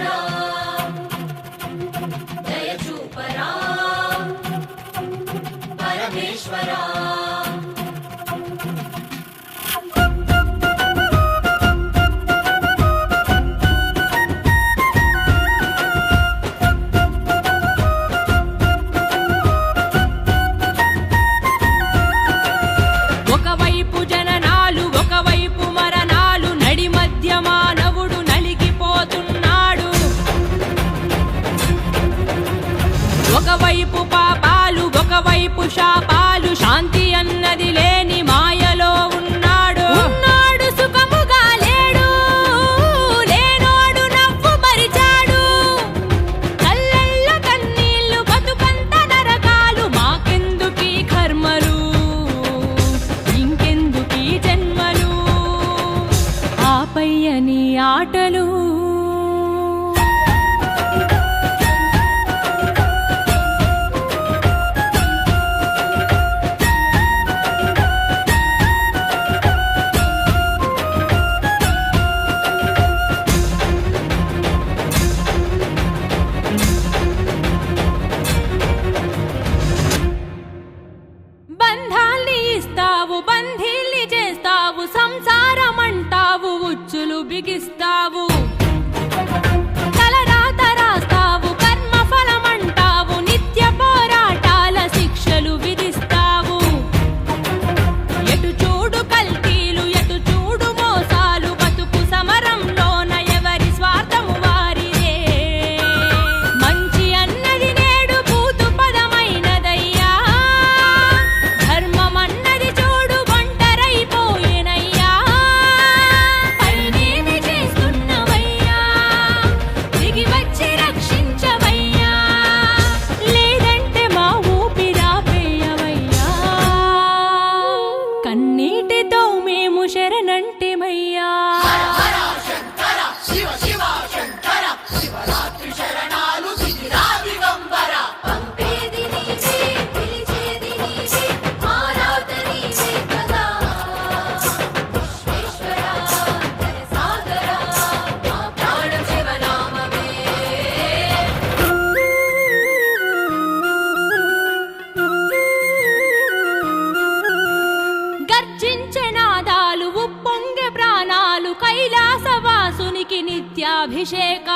దేవుడా దయ చూపరా పరమేశ్వరా. ఒకవైపు జననాలు ఒకవైపు మరణాలు నడి మధ్య మానవుడు నలిగిపోతున్నాడు. ఒకవైపు పాపాలు ఒకవైపు శాపాలు శాంతి అన్నది లేని మాయలో ఉన్నాడు. ఉన్నాడు సుఖముగా లేడు లేనోడు నవ్వు మరిచాడు. కళ్ళల్లో కన్నీళ్లు బతుకంత నరకాలు మాకెందుకీ కర్మలు ఇంకెందుకీ జన్మలు ఆపయ్యని ఆటలు. బంధాల్ని ఇస్తావు బంధీల్ని చేస్తావు సంసారం అంటావు ఉచ్చులు బిగిస్తావు. తలరాత రాస్తావు కర్మ ఫలం అంటావు నిత్య పోరాటాల శిక్షలు విధిస్తావు. ఎటు చూడు కల్తీలు ఎటు చూడు మోసాలు బతుకు సమరంలోన ఎవరి స్వార్థము వారిదే. మంచి అన్నది నేడు పూతు పదమైనదయ్యా. ధర్మం అన్నది చూడు ఒంటరైపోయేనయ్యా. పైనేమి చేస్తున్నవయ్యా దిగి వచ్చి రక్షించవయ్యా. లేదంటే మా ఊపిరాపేయవయ్యా. కన్నీటితో మేము శరణంటిమయ్యా. శివ శివ శంకర శివరాత్రి శరణాలు దిగిరా దిగంబర. పంపేది నీవే పిలిచేది నీవే ఆరాధ నీవే కదా. విశ్వేశ్వరా దయసాగరా మా ప్రాణ శివనామమే. గర్జించే నాదాలు ఉప్పొంగె ప్రాణాలు కైలాసవాసునికి నిత్యాభిషేక